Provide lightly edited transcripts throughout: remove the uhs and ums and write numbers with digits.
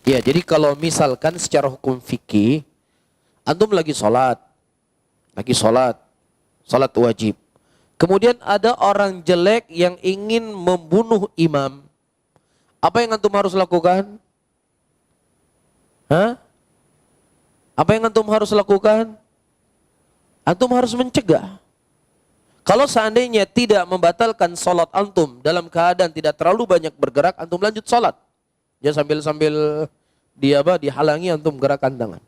Ya, jadi kalau misalkan secara hukum fikih, antum lagi sholat, sholat wajib. Kemudian ada orang jelek yang ingin membunuh imam. Apa yang antum harus lakukan? Hah? Apa yang antum harus lakukan? Antum harus mencegah. Kalau seandainya tidak membatalkan sholat antum dalam keadaan tidak terlalu banyak bergerak, antum lanjut sholat. Ya sambil dihalangi antum gerakan tangan.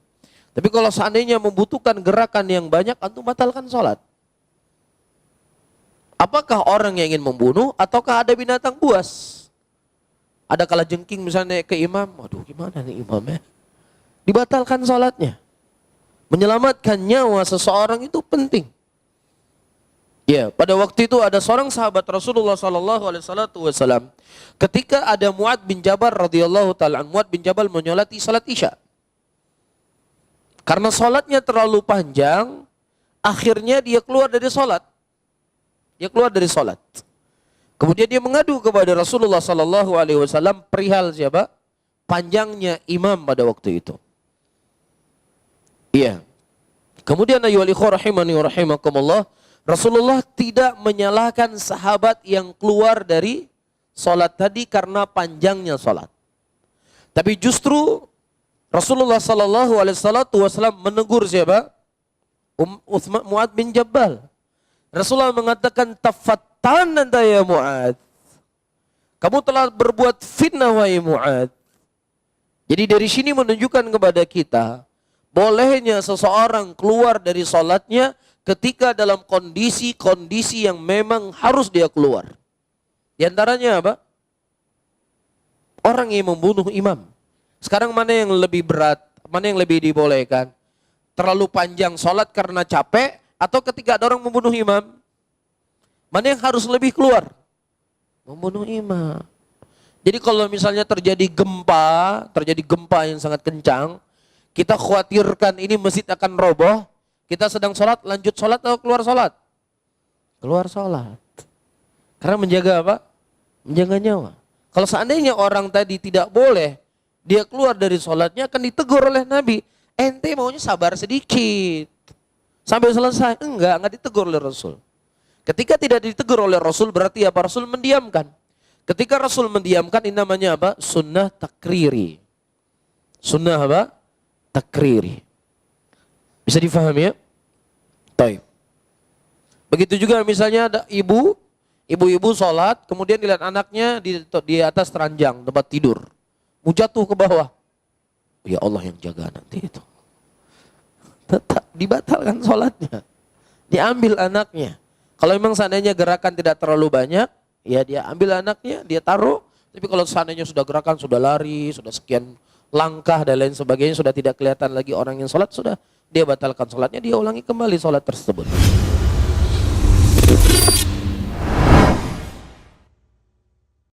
Tapi kalau seandainya membutuhkan gerakan yang banyak, antum batalkan sholat. Apakah orang yang ingin membunuh ataukah ada binatang buas? Ada kalajengking misalnya ke imam, waduh gimana nih imamnya? Dibatalkan sholatnya. Menyelamatkan nyawa seseorang itu penting. Ya, pada waktu itu ada seorang sahabat Rasulullah SAW. Ketika ada Mu'ad bin Jabal radhiyallahu taala, Mu'ad bin Jabal menyolati salat Isya. Karena salatnya terlalu panjang, akhirnya dia keluar dari salat. Kemudian dia mengadu kepada Rasulullah SAW perihal siapa? Panjangnya imam pada waktu itu. Iya. Kemudian ayyuhal ikhwah rahimani wa rahimakumullah, Rasulullah tidak menyalahkan sahabat yang keluar dari salat tadi karena panjangnya salat. Tapi justru Rasulullah SAW menegur siapa? Mu'ad bin Jabal. Rasulullah mengatakan, tafattan anta ya Mu'ad. Kamu telah berbuat fitnah wahai Mu'ad. Jadi dari sini menunjukkan kepada kita, bolehnya seseorang keluar dari salatnya ketika dalam kondisi yang memang harus dia keluar. Di antaranya apa? Orang yang membunuh imam. Sekarang mana yang lebih berat? Mana yang lebih dibolehkan? Terlalu panjang salat karena capek, atau ketika ada orang membunuh imam? Mana yang harus lebih keluar? Membunuh imam. Jadi kalau misalnya terjadi gempa yang sangat kencang, kita khawatirkan ini masjid akan roboh, kita sedang sholat, lanjut sholat atau keluar sholat? Keluar sholat. Karena menjaga apa? Menjaga nyawa. Kalau seandainya orang tadi tidak boleh, dia keluar dari sholatnya akan ditegur oleh Nabi. Ente maunya sabar sedikit. Sampai selesai. Enggak ditegur oleh Rasul. Ketika tidak ditegur oleh Rasul berarti apa? Rasul mendiamkan. Ketika Rasul mendiamkan ini namanya apa? Sunnah takriri. Sunnah apa? Takriri. Bisa difahami ya? Baik. Begitu juga misalnya ada ibu-ibu sholat, kemudian dilihat anaknya di atas ranjang tempat tidur. Mau jatuh ke bawah. Ya Allah yang jaga nanti itu. Tetap dibatalkan sholatnya. Diambil anaknya. Kalau memang seandainya gerakan tidak terlalu banyak, ya dia ambil anaknya, dia taruh. Tapi kalau seandainya sudah gerakan, sudah lari, sudah sekian langkah dan lain sebagainya, sudah tidak kelihatan lagi orang yang sholat, sudah dia batalkan sholatnya, dia ulangi kembali sholat tersebut.